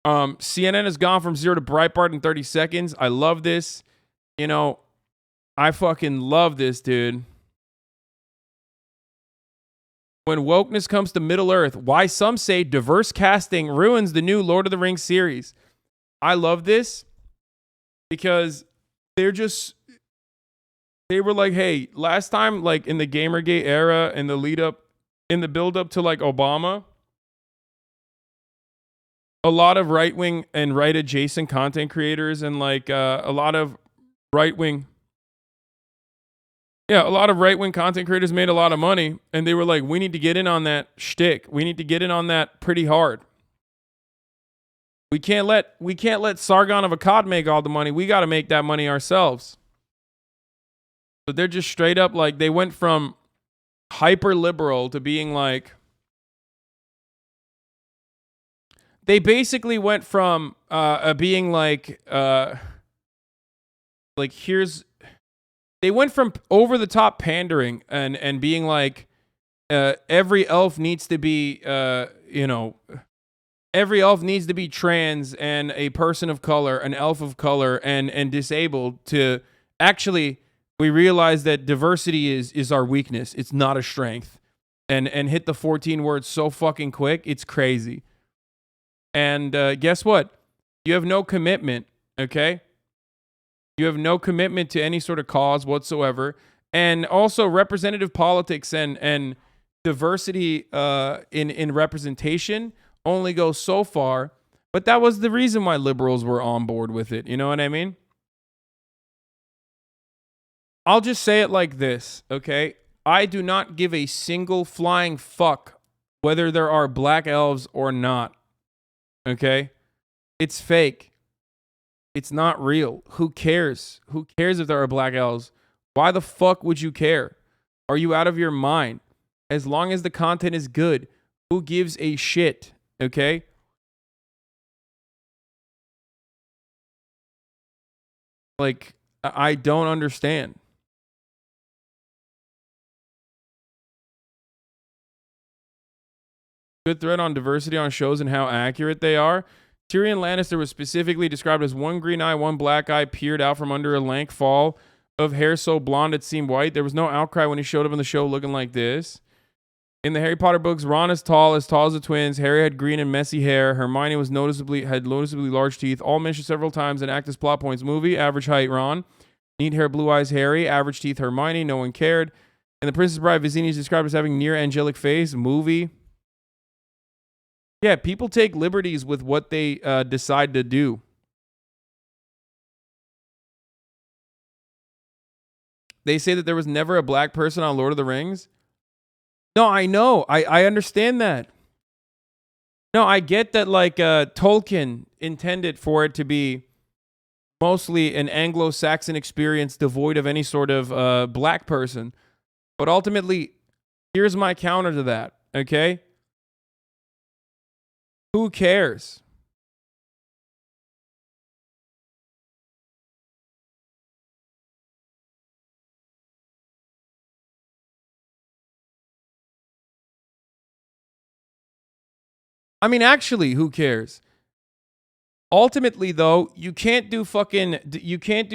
CNN has gone from 0 to Breitbart in 30 seconds. I love this. You know, I fucking love this, dude. When wokeness comes to Middle Earth, why some say diverse casting ruins the new Lord of the Rings series. I love this because they were like, hey, last time, like in the Gamergate era and in the build up to like Obama, a lot of right wing and right adjacent content creators and like a lot of right wing content creators made a lot of money, and they were like, we need to get in on that shtick. We need to get in on that pretty hard. We can't let Sargon of Akkad make all the money. We got to make that money ourselves. So they're just straight up like, they went from hyper liberal to being like, they basically went from being like here's, they went from over the top pandering and being like, every elf needs to be, every elf needs to be trans and a person of color, an elf of color, and disabled. To actually, we realize that diversity is our weakness. It's not a strength. And hit the 14 words so fucking quick. It's crazy. And guess what? You have no commitment, okay? You have no commitment to any sort of cause whatsoever. And also representative politics and diversity in representation only goes so far. But that was the reason why liberals were on board with it. You know what I mean? I'll just say it like this, okay? I do not give a single flying fuck whether there are black elves or not, okay? It's fake. It's not real. Who cares? Who cares if there are black elves? Why the fuck would you care? Are you out of your mind? As long as the content is good, who gives a shit? Okay? Like, I don't understand. Good thread on diversity on shows and how accurate they are. Tyrion Lannister was specifically described as one green eye, one black eye peered out from under a lank fall of hair so blonde it seemed white. There was no outcry when he showed up in the show looking like this. In the Harry Potter books, Ron is tall as the twins. Harry had green and messy hair. Hermione had noticeably large teeth. All mentioned several times and act as plot points. Movie, average height Ron. Neat hair, blue eyes Harry. Average teeth Hermione. No one cared. And the Princess Bride, Vizzini is described as having near angelic face. Movie. Yeah, people take liberties with what they decide to do. They say that there was never a black person on Lord of the Rings. No, I know. I understand that. No, I get that, like, Tolkien intended for it to be mostly an Anglo-Saxon experience devoid of any sort of black person. But ultimately, here's my counter to that, okay? Who cares? I mean, actually, who cares? Ultimately, though, you can't do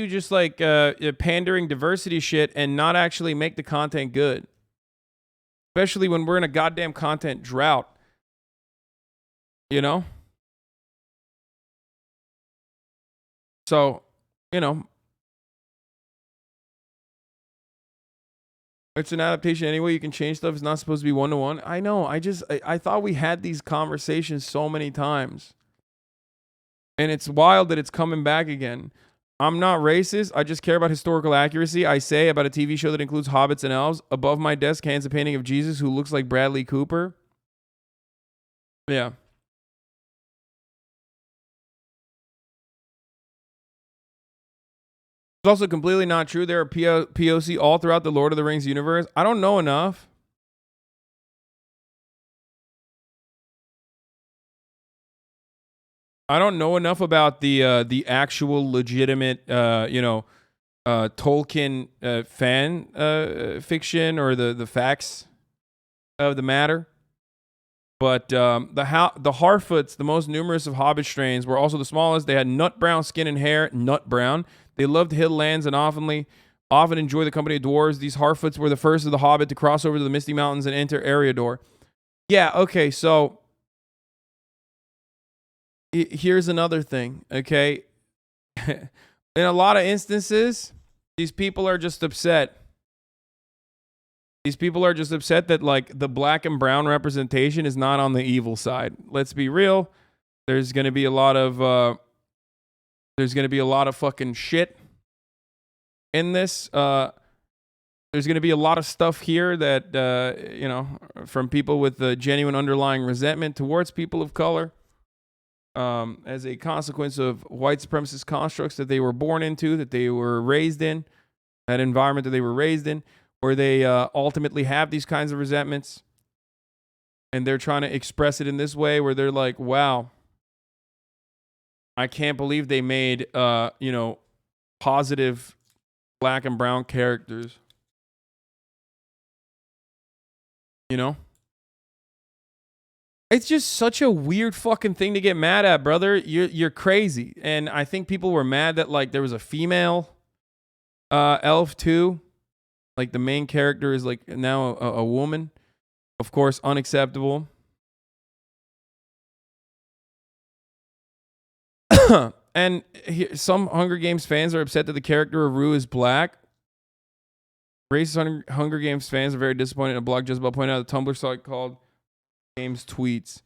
just like pandering diversity shit and not actually make the content good. Especially when we're in a goddamn content drought. You know? So, you know, it's an adaptation anyway. You can change stuff. It's not supposed to be one-to-one. I know. I thought we had these conversations so many times. And it's wild that it's coming back again. I'm not racist. I just care about historical accuracy. I say about a TV show that includes hobbits and elves. Above my desk hangs a painting of Jesus who looks like Bradley Cooper. Yeah. It's also completely not true. There are POC all throughout the Lord of the Rings universe. I don't know enough. I don't know enough about the actual legitimate Tolkien fan fiction or the facts of the matter. But the Harfoots, the most numerous of Hobbit strains, were also the smallest. They had nut brown skin and hair, nut brown. They loved hill lands and often enjoy the company of dwarves. These Harfoots were the first of the Hobbit to cross over to the Misty Mountains and enter Eriador. Yeah, okay, so here's another thing, okay? In a lot of instances, these people are just upset. These people are just upset that like the black and brown representation is not on the evil side. Let's be real. There's gonna be a lot of fucking shit in this. There's gonna be a lot of stuff here that from people with a genuine underlying resentment towards people of color, as a consequence of white supremacist constructs that they were born into, that they were raised in, that environment that they were raised in, where they ultimately have these kinds of resentments, and they're trying to express it in this way where they're like, wow, I can't believe they made positive black and brown characters. It's just such a weird fucking thing to get mad at, brother. You're crazy. And I think people were mad that like there was a female elf too. Like the main character is like now a woman. Of course, unacceptable. And some Hunger Games fans are upset that the character of Rue is black. Racist Hunger Games fans are very disappointed in a blog just about pointing out a Tumblr site called Games Tweets.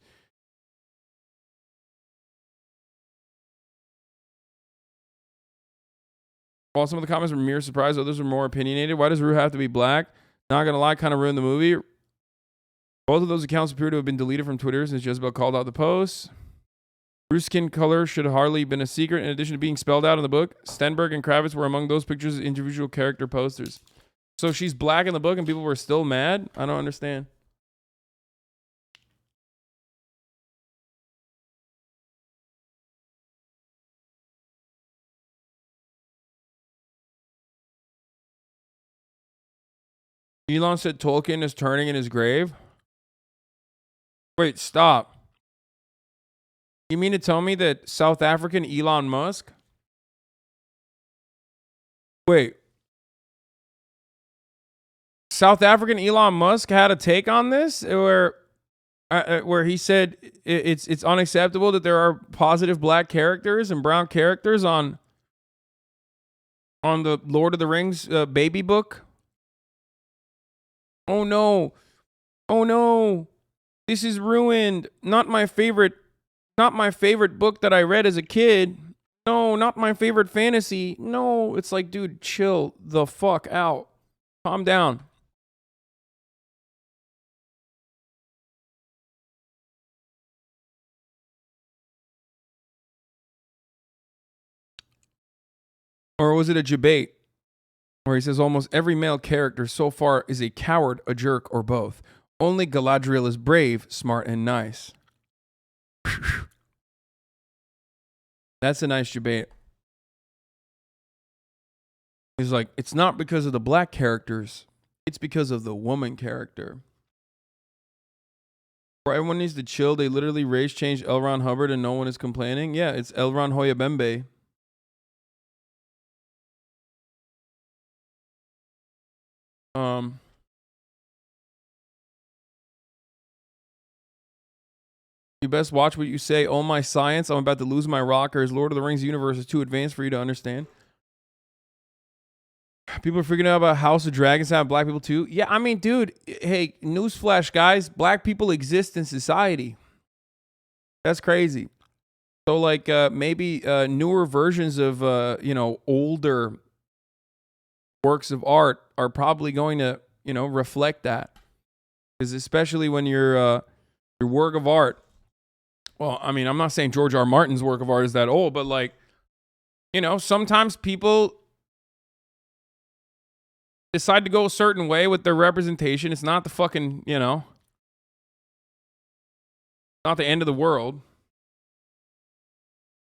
While some of the comments were mere surprise, others were more opinionated. Why does Rue have to be black? Not gonna lie, kind of ruined the movie. Both of those accounts appear to have been deleted from Twitter since Jezebel called out the posts. Rue's skin color should have hardly been a secret. In addition to being spelled out in the book, Stenberg and Kravitz were among those pictures as individual character posters. So she's black in the book and people were still mad? I don't understand. Elon said Tolkien is turning in his grave. Wait, stop. You mean to tell me that South African Elon Musk? Wait. South African Elon Musk had a take on this where he said it's unacceptable that there are positive black characters and brown characters on the Lord of the Rings baby book. Oh no. Oh no. This is ruined. Not my favorite book that I read as a kid. No, not my favorite fantasy. No, it's like, dude, chill the fuck out. Calm down. Or was it a debate where he says almost every male character so far is a coward, a jerk, or both? Only Galadriel is brave, smart, and nice. That's a nice debate. He's like, it's not because of the black characters. It's because of the woman character. Where everyone needs to chill. They literally race changed L. Ron Hubbard and no one is complaining. Yeah, it's L. Ron Hoyabembe. You best watch what you say. Oh my science, I'm about to lose my rockers. Lord of the Rings universe is too advanced for you to understand. People are freaking out about House of Dragons having black people too. Yeah, I mean, dude, hey, newsflash, guys. Black people exist in society. That's crazy. So, like, maybe newer versions of, older works of art are probably going to, reflect that. Because especially when your work of art, well, I mean, I'm not saying George R. Martin's work of art is that old, but like, sometimes people decide to go a certain way with their representation. It's not the fucking, not the end of the world.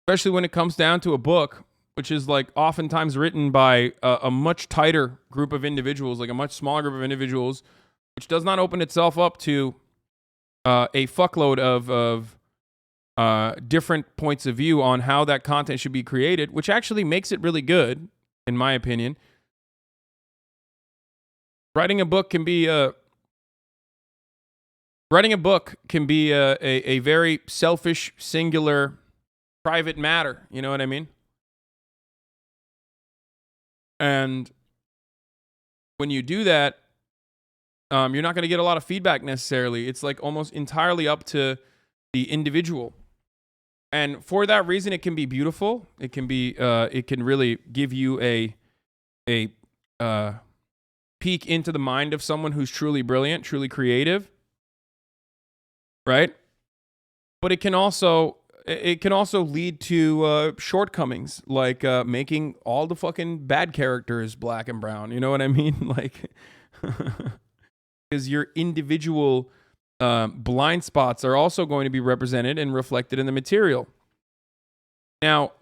Especially when it comes down to a book, which is like oftentimes written by a much tighter group of individuals, like a much smaller group of individuals, which does not open itself up to a fuckload of different points of view on how that content should be created, which actually makes it really good, in my opinion. Writing a book can be a very selfish, singular, private matter. You know what I mean? And when you do that, you're not going to get a lot of feedback necessarily. It's like almost entirely up to the individual. And for that reason, it can be beautiful. It can be, it can really give you a peek into the mind of someone who's truly brilliant, truly creative, right? But it can also lead to shortcomings, like making all the fucking bad characters black and brown. You know what I mean? Like, because your individual blind spots are also going to be represented and reflected in the material. Now,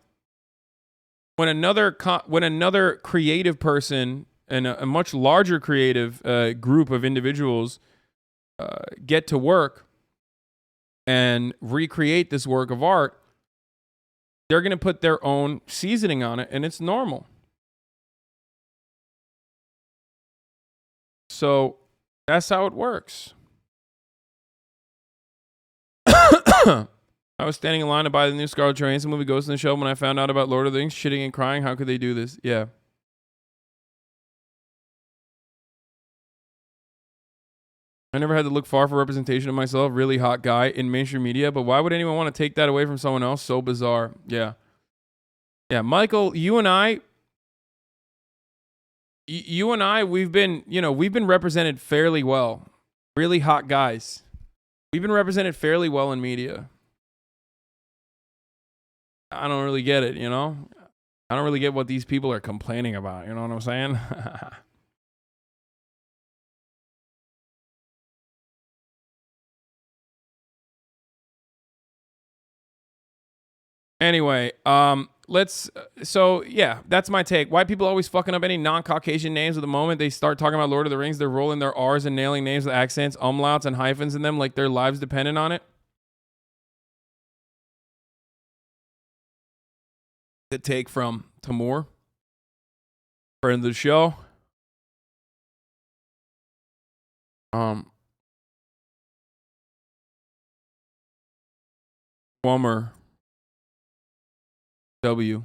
when another creative person and a much larger creative group of individuals get to work and recreate this work of art, they're going to put their own seasoning on it, and it's normal. So that's how it works. I was standing in line to buy the new Scarlett Johansson movie Ghost in the Shell when I found out about Lord of the Rings, shitting and crying. How could they do this? Yeah. I never had to look far for representation of myself, really hot guy, in mainstream media, but why would anyone want to take that away from someone else? So bizarre. Yeah. Yeah, Michael, you and I, we've been represented fairly well. Really hot guys. We've been represented fairly well in media. I don't really get it, you know? I don't really get what these people are complaining about, you know what I'm saying? Anyway, so yeah, that's my take. White people always fucking up any non-Caucasian names at the moment they start talking about Lord of the Rings. They're rolling their R's and nailing names with accents, umlauts, and hyphens in them like their lives dependent on it. The take from Tamur, friend of the show. Wummer W.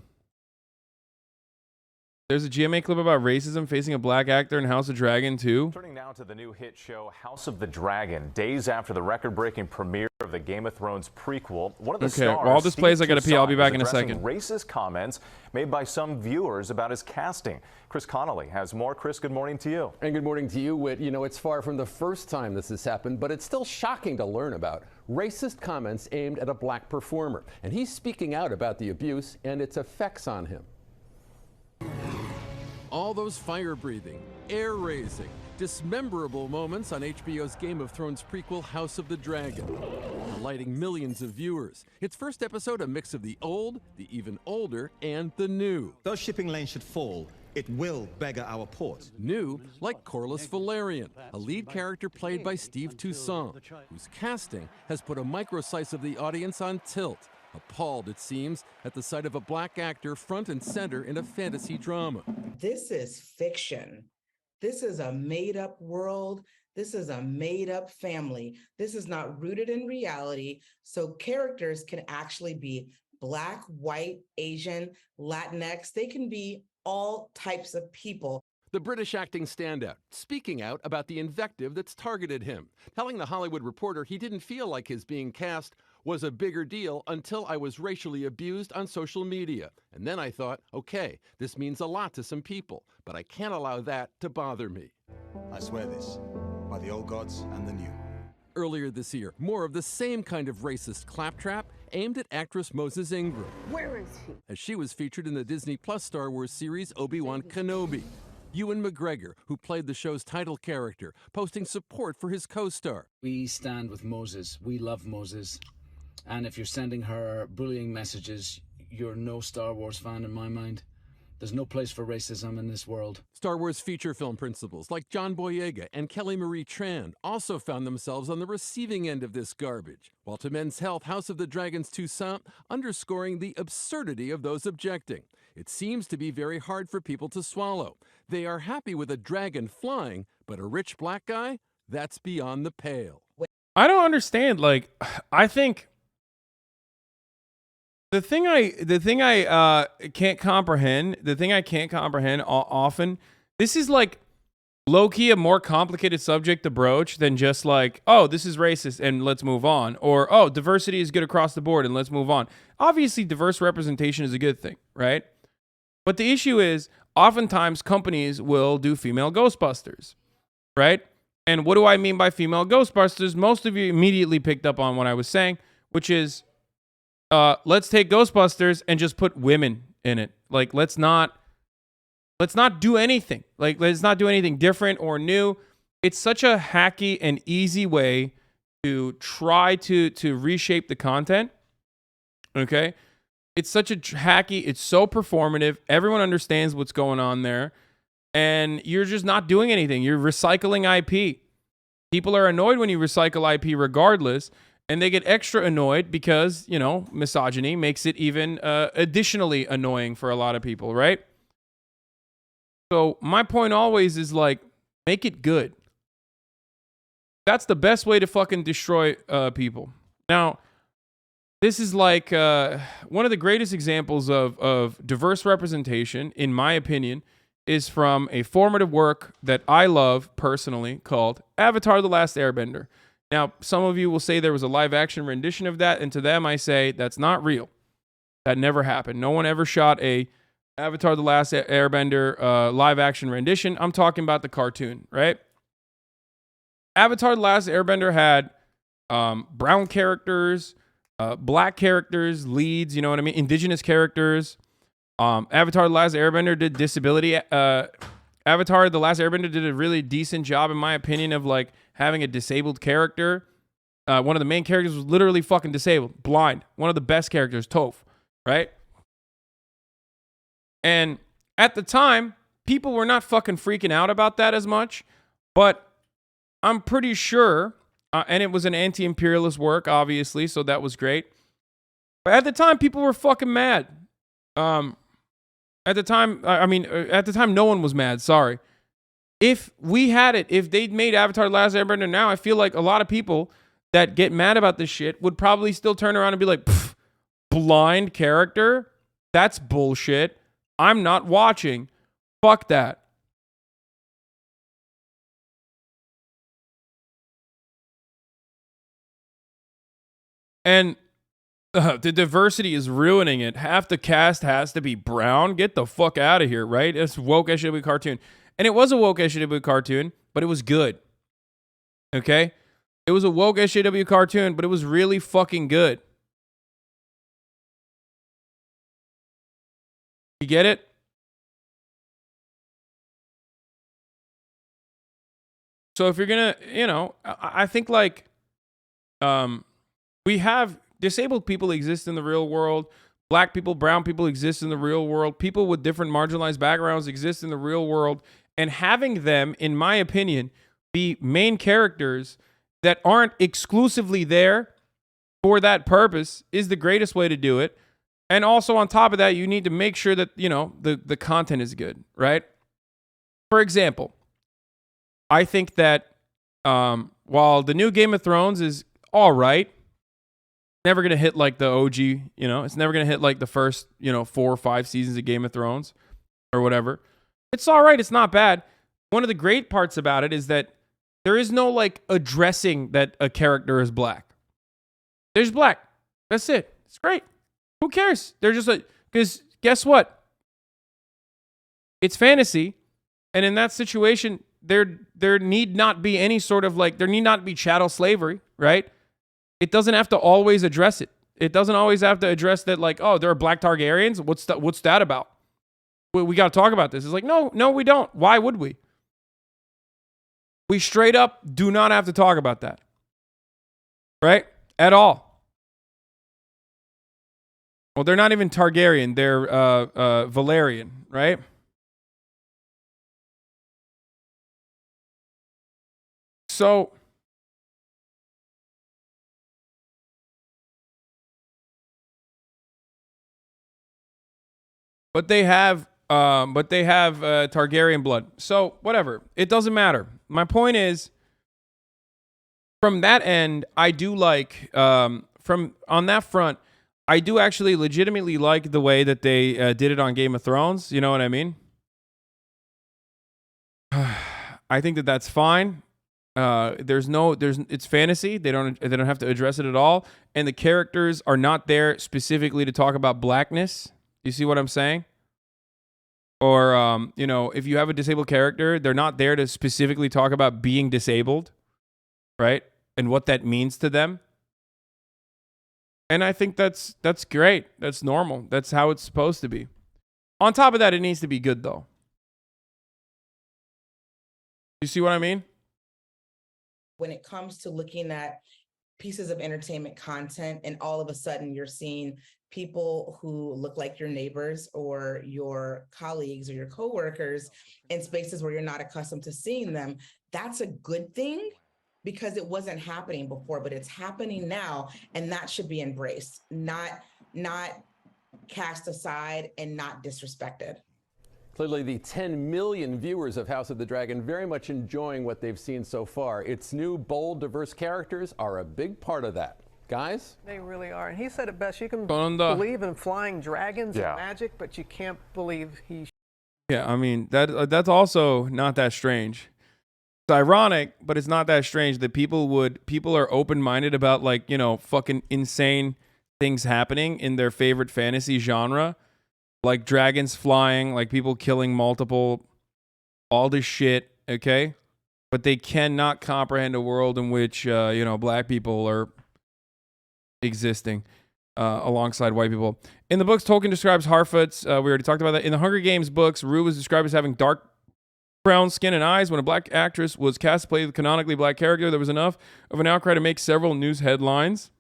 There's a GMA clip about racism facing a black actor in House of Dragon too. Turning now to the new hit show House of the Dragon, days after the record-breaking premiere of the Game of Thrones prequel. One of the stars, while all this plays, I gotta pee. I'll be back in a second. Racist comments made by some viewers about his casting. Chris Connolly has more. Chris, good morning to you. And good morning to you, Whit. You know, it's far from the first time this has happened, but it's still shocking to learn about racist comments aimed at a black performer. And he's speaking out about the abuse and its effects on him. All those fire-breathing, air-raising, dismemberable moments on HBO's Game of Thrones prequel, House of the Dragon, delighting millions of viewers. Its first episode, a mix of the old, the even older, and the new. Those shipping lanes should fall. It will beggar our port. New, like Corlys Velaryon, a lead character played by Steve Toussaint, whose casting has put a micro-slice of the audience on tilt. Appalled, it seems, at the sight of a black actor front and center in a fantasy drama. This is fiction. This is a made-up world. This is a made-up family. This is not rooted in reality. So characters can actually be Black, white, Asian, Latinx. They can be all types of people. The British acting standout, speaking out about the invective that's targeted him, telling The Hollywood Reporter he didn't feel like his being cast was a bigger deal until I was racially abused on social media. And then I thought, okay, this means a lot to some people, but I can't allow that to bother me. I swear this, by the old gods and the new. Earlier this year, more of the same kind of racist claptrap aimed at actress Moses Ingram. Where is he? As she was featured in the Disney Plus Star Wars series Obi-Wan Kenobi. Ewan McGregor, who played the show's title character, posting support for his co-star. We stand with Moses. We love Moses. And if you're sending her bullying messages, you're no Star Wars fan in my mind. There's no place for racism in this world. Star Wars feature film principals like John Boyega and Kelly Marie Tran also found themselves on the receiving end of this garbage, while to Men's Health, House of the Dragon's Toussaint underscoring the absurdity of those objecting. It seems to be very hard for people to swallow. They are happy with a dragon flying, but a rich black guy? That's beyond the pale. I don't understand. Like, I think the thing I can't comprehend often, this is like low-key a more complicated subject to broach than just like, oh, this is racist and let's move on, or oh, diversity is good across the board and let's move on. Obviously, diverse representation is a good thing, right? But the issue is, oftentimes companies will do female Ghostbusters, right? And what do I mean by female Ghostbusters? Most of you immediately picked up on what I was saying, which is, let's take Ghostbusters and just put women in it. Like, let's not do anything. Like, let's not do anything different or new. It's such a hacky and easy way to try to reshape the content. Okay? It's such a hacky, it's so performative. Everyone understands what's going on there. And you're just not doing anything. You're recycling IP. People are annoyed when you recycle IP regardless. And they get extra annoyed because, you know, misogyny makes it even additionally annoying for a lot of people, right? So my point always is like, make it good. That's the best way to fucking destroy people. Now, this is like one of the greatest examples of diverse representation, in my opinion, is from a formative work that I love personally called Avatar: The Last Airbender. Now, some of you will say there was a live action rendition of that, and to them I say that's not real. That never happened. No one ever shot a Avatar: The Last Airbender live action rendition. I'm talking about the cartoon, right? Avatar: The Last Airbender had brown characters, black characters, leads, you know what I mean? Indigenous characters. Avatar: The Last Airbender did disability. Avatar: The Last Airbender did a really decent job, in my opinion, of like having a disabled character. One of the main characters was literally fucking disabled, blind. One of the best characters, Toph, right? And at the time, people were not fucking freaking out about that as much, but I'm pretty sure, and it was an anti-imperialist work, obviously, so that was great. But at the time, people were fucking mad. At the time, no one was mad, sorry. If we had it, if they'd made Avatar: The Last Airbender now, I feel like a lot of people that get mad about this shit would probably still turn around and be like, blind character? That's bullshit. I'm not watching. Fuck that. And the diversity is ruining it. Half the cast has to be brown. Get the fuck out of here, right? It's woke SJW cartoon. And it was a woke SJW cartoon, but it was good. Okay? It was a woke SJW cartoon, but it was really fucking good. You get it? So if you're gonna, you know, I think like we have disabled people exist in the real world. Black people, brown people exist in the real world. People with different marginalized backgrounds exist in the real world. And having them, in my opinion, be main characters that aren't exclusively there for that purpose is the greatest way to do it. And also on top of that, you need to make sure that, you know, the content is good, right? For example, I think that while the new Game of Thrones is all right, never going to hit like the OG, you know, it's never going to hit like the first, 4 or 5 seasons of Game of Thrones or whatever. It's all right. It's not bad. One of the great parts about it is that there is no like addressing that a character is black. There's black. That's it. It's great. Who cares? They're just like, because guess what? It's fantasy. And in that situation, there need not be any sort of like, there need not be chattel slavery, right? It doesn't have to always address it. It doesn't always have to address that like, oh, there are black Targaryens. What's that about? We got to talk about this. It's like, no, we don't. Why would we? We straight up do not have to talk about that. Right? At all. Well, they're not even Targaryen. They're Valerian, right? So but they have Targaryen blood. So whatever. It doesn't matter. My point is, from that end, I do like from on that front, I do actually legitimately like the way that they did it on Game of Thrones. You know what I mean? I think that that's fine. It's fantasy. They don't have to address it at all, and the characters are not there specifically to talk about blackness. You see what I'm saying? Or if you have a disabled character, they're not there to specifically talk about being disabled, right? And what that means to them. And I think that's great. That's normal. That's how it's supposed to be. On top of that, it needs to be good though. You see what I mean? When it comes to looking at pieces of entertainment content, and all of a sudden you're seeing people who look like your neighbors or your colleagues or your coworkers in spaces where you're not accustomed to seeing them, that's a good thing because it wasn't happening before, but it's happening now, and that should be embraced, not cast aside and not disrespected. Clearly, the 10 million viewers of House of the Dragon very much enjoying what they've seen so far. Its new, bold, diverse characters are a big part of that. Guys? They really are. And he said it best. You can believe in flying dragons and magic, but you can't believe he... Yeah, I mean, that's also not that strange. It's ironic, but it's not that strange that people are open-minded about, like, fucking insane things happening in their favorite fantasy genre. Like dragons flying, like people killing multiple, all this shit, okay? But they cannot comprehend a world in which, black people are existing alongside white people. In the books, Tolkien describes Harfoots. We already talked about that. In the Hunger Games books, Rue was described as having dark brown skin and eyes. When a black actress was cast to play the canonically black character, there was enough of an outcry to make several news headlines.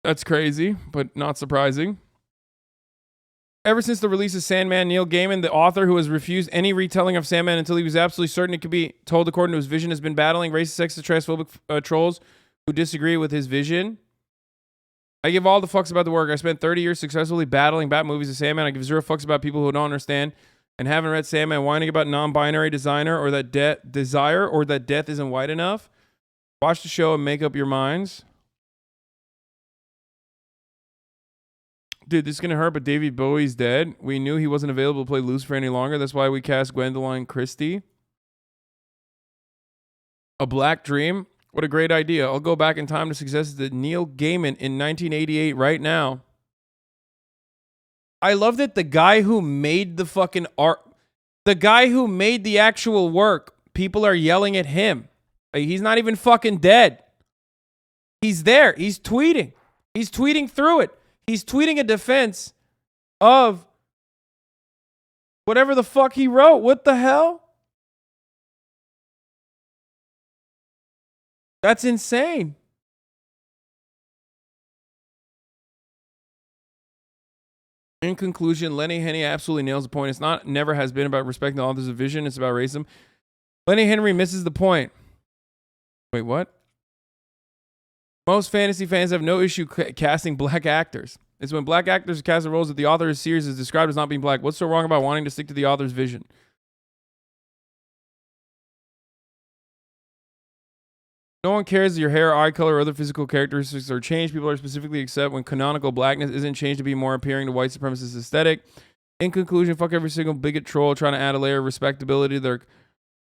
That's crazy, but not surprising. Ever since the release of Sandman, Neil Gaiman, the author who has refused any retelling of Sandman until he was absolutely certain it could be told according to his vision, has been battling racist, sexist, transphobic trolls who disagree with his vision. I give all the fucks about the work. I spent 30 years successfully battling bat movies of Sandman. I give zero fucks about people who don't understand and haven't read Sandman, whining about non-binary designer or that death isn't white enough. Watch the show and make up your minds. Dude, this is going to hurt, but David Bowie's dead. We knew he wasn't available to play Lucifer any longer. That's why we cast Gwendolyn Christie. A Black Dream? What a great idea. I'll go back in time to success that Neil Gaiman in 1988 right now. I love that the guy who made the fucking art, the guy who made the actual work, people are yelling at him. Like, he's not even fucking dead. He's there. He's tweeting. He's tweeting through it. He's tweeting a defense of whatever the fuck he wrote. What the hell? That's insane. In conclusion, Lenny Henry absolutely nails the point. It's never has been about respecting the author's vision. It's about racism. Lenny Henry misses the point. Wait, what? Most fantasy fans have no issue casting black actors. It's when black actors cast the roles that the author of the series is described as not being black. What's so wrong about wanting to stick to the author's vision? No one cares if your hair, eye color, or other physical characteristics are changed. People are specifically accept when canonical blackness isn't changed to be more appealing to white supremacist aesthetic. In conclusion, fuck every single bigot troll trying to add a layer of respectability to their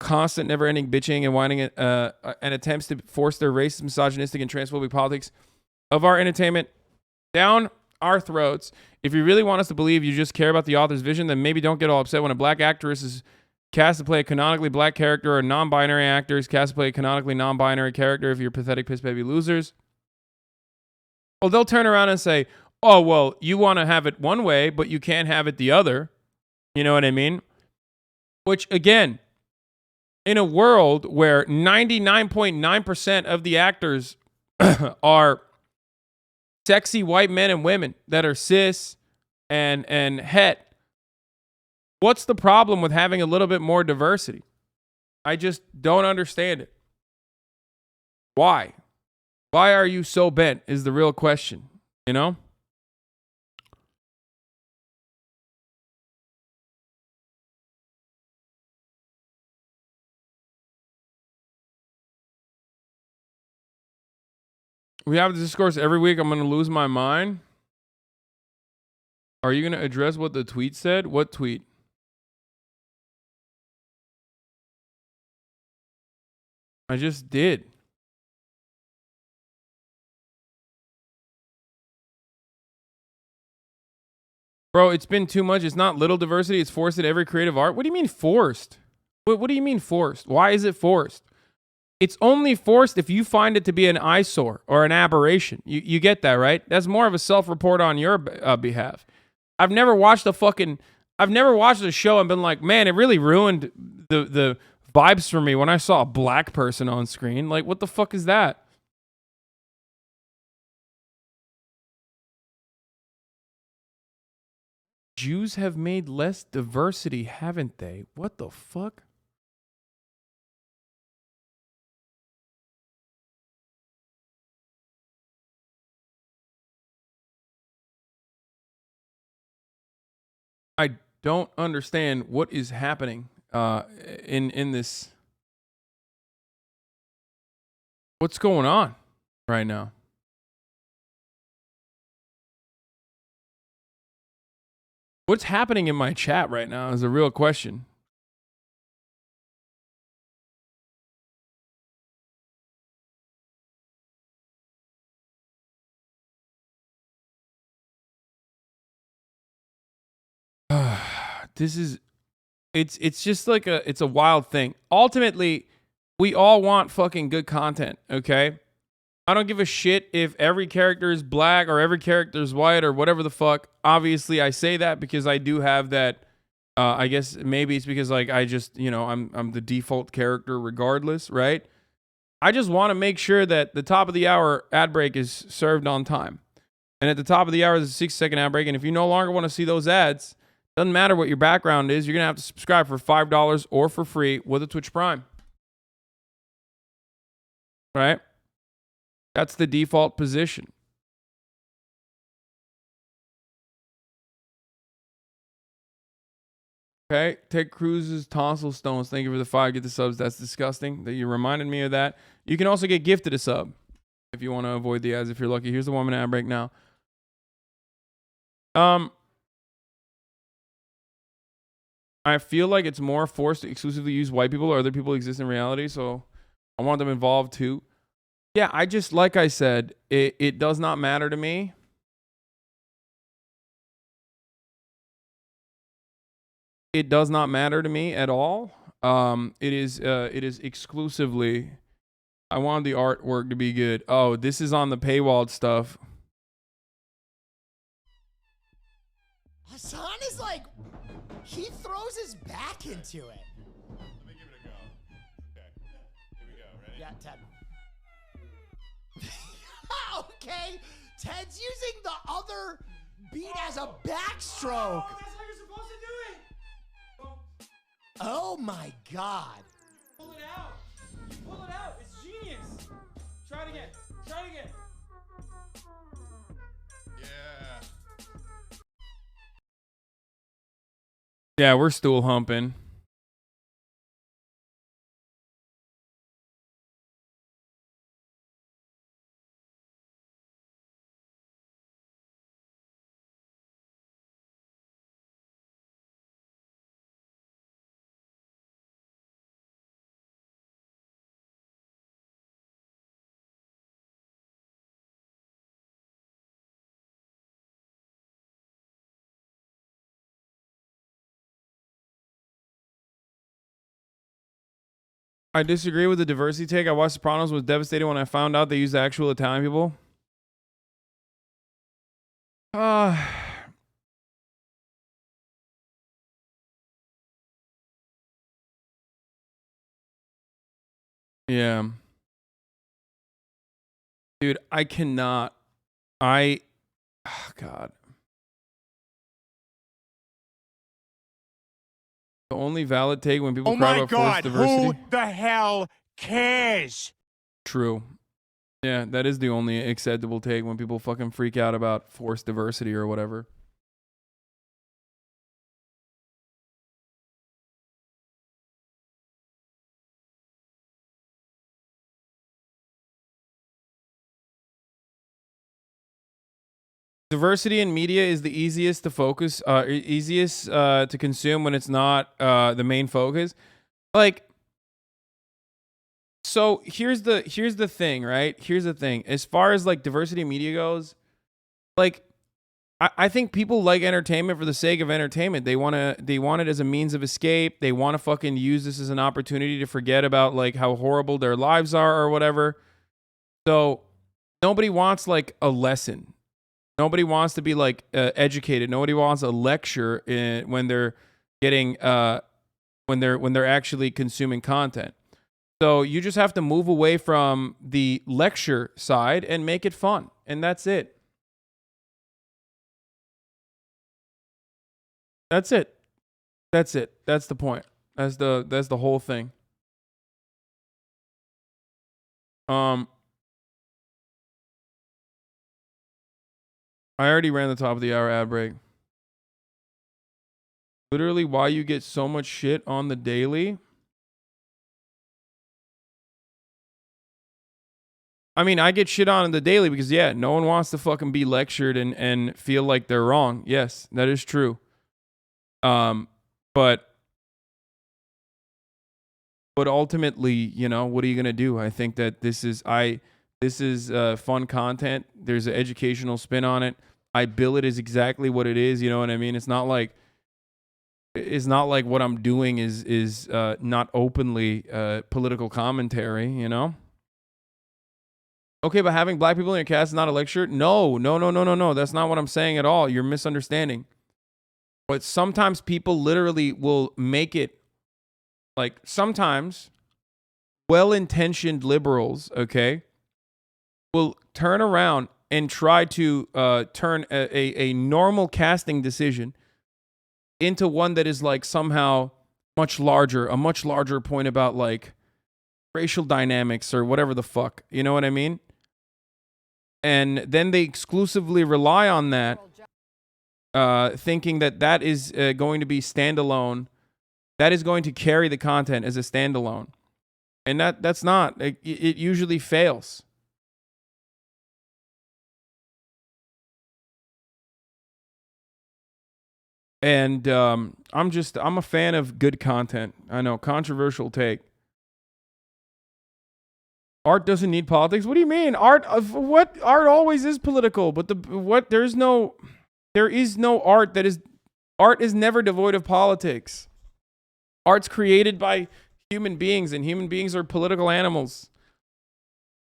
constant, never-ending bitching and whining and attempts to force their racist, misogynistic, and transphobic politics of our entertainment down our throats. If you really want us to believe you just care about the author's vision, then maybe don't get all upset when a black actress is cast to play a canonically black character, or a non-binary actor is cast to play a canonically non-binary character if you're pathetic piss baby losers. Well, they'll turn around and say, oh, well, you want to have it one way, but you can't have it the other. You know what I mean? Which, again, in a world where 99.9% of the actors are sexy white men and women that are cis and het. What's the problem with having a little bit more diversity? I just don't understand it. Why? Why are you so bent is the real question, you know? We have this discourse every week. I'm going to lose my mind. Are you going to address what the tweet said? What tweet? I just did. Bro, it's been too much. It's not little diversity. It's forced in every creative art. What do you mean forced? What do you mean forced? Why is it forced? It's only forced if you find it to be an eyesore or an aberration. You get that, right? That's more of a self-report on your behalf. I've never watched a show and been like, man, it really ruined the vibes for me when I saw a black person on screen. Like, what the fuck is that? Jews have made less diversity, haven't they? What the fuck? I don't understand what is happening in this. What's going on right now? What's happening in my chat right now is a real question. It's just like it's a wild thing. Ultimately, we all want fucking good content, okay? I don't give a shit if every character is black or every character is white or whatever the fuck. Obviously, I say that because I do have that. I guess maybe it's because like I just, I'm the default character regardless, right? I just want to make sure that the top of the hour ad break is served on time. And at the top of the hour, there's a 6-second ad break. And if you no longer want to see those ads, doesn't matter what your background is, you're going to have to subscribe for $5 or for free with a Twitch Prime. Right? That's the default position. Okay, Ted Cruz's tonsil stones. Thank you for the 5. Get the subs. That's disgusting that you reminded me of that. You can also get gifted a sub if you want to avoid the ads if you're lucky. Here's the 1 minute ad break now. I feel like it's more forced to exclusively use white people or other people exist in reality, so I want them involved too. Yeah, I just, like I said, it does not matter to me. It does not matter to me at all. It is exclusively, I want the artwork to be good. Oh, this is on the paywalled stuff. Hasan is like, he throws his back into it. Let me give it a go. Okay. Here we go. Ready? Yeah, Ted. Okay. Ted's using the other beat as a backstroke. Oh, that's how you're supposed to do it. Oh my God. Pull it out. You pull it out. It's genius. Try it again. Try it again. Yeah. Yeah, we're stool humping. I disagree with the diversity take. I watched Sopranos, was devastated when I found out they used the actual Italian people. Yeah. Dude, I cannot God. The only valid take when people cry about forced diversity. Who the hell cares? True. Yeah, that is the only acceptable take when people fucking freak out about forced diversity or whatever. Diversity in media is the easiest to focus, easiest to consume when it's not the main focus. Like, so here's the thing, right? Here's the thing. As far as like diversity in media goes, like I think people like entertainment for the sake of entertainment. They want it as a means of escape. They want to fucking use this as an opportunity to forget about like how horrible their lives are or whatever. So nobody wants like a lesson. Nobody wants to be like educated. Nobody wants a lecture when they're getting when they're actually consuming content. So you just have to move away from the lecture side and make it fun, and that's it. That's it. That's it. That's the point. That's the whole thing. I already ran the top of the hour ad break. Literally, why you get so much shit on the daily? I mean, I get shit on the daily because, yeah, no one wants to fucking be lectured and feel like they're wrong. Yes, that is true. But ultimately, you know, what are you gonna do? I think that this is fun content. There's an educational spin on it. I bill it as exactly what it is. You know what I mean? It's not like what I'm doing is not openly political commentary. You know? Okay, but having black people in your cast is not a lecture? No. That's not what I'm saying at all. You're misunderstanding. But sometimes people literally will make it, like, sometimes well-intentioned liberals, okay, will turn around and try to turn a normal casting decision into one that is like somehow a much larger point about like racial dynamics or whatever the fuck. You know what I mean? And then they exclusively rely on that, thinking that is going to be standalone. That is going to carry the content as a standalone. And that's not. It usually fails. And I'm a fan of good content. I know, controversial take. Art doesn't need politics. What do you mean? Art always is political, but there is no art art is never devoid of politics. Art's created by human beings, and human beings are political animals.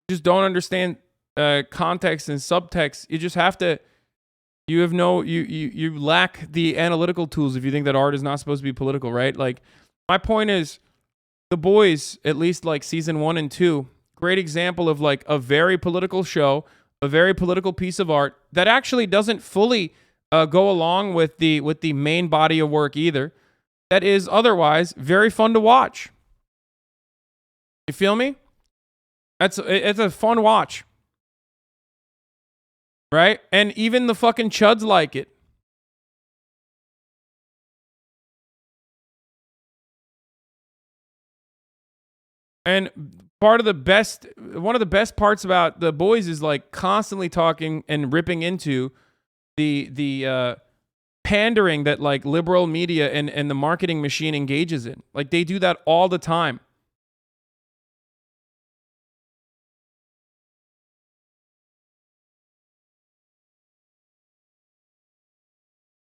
You just don't understand context and subtext. You just have to. You lack the analytical tools if you think that art is not supposed to be political, right? Like, my point is, The Boys, at least like season 1 and 2, great example of like a very political show, a very political piece of art that actually doesn't fully go along with the main body of work either. That is otherwise very fun to watch. You feel me? It's a fun watch. Right? And even the fucking chuds like it. And one of the best parts about The Boys is like constantly talking and ripping into the pandering that like liberal media and the marketing machine engages in. Like, they do that all the time.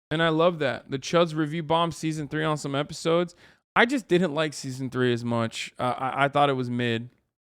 And I love that. The Chuds review bombed season 3 on some episodes. I just didn't like season 3 as much. I thought it was mid.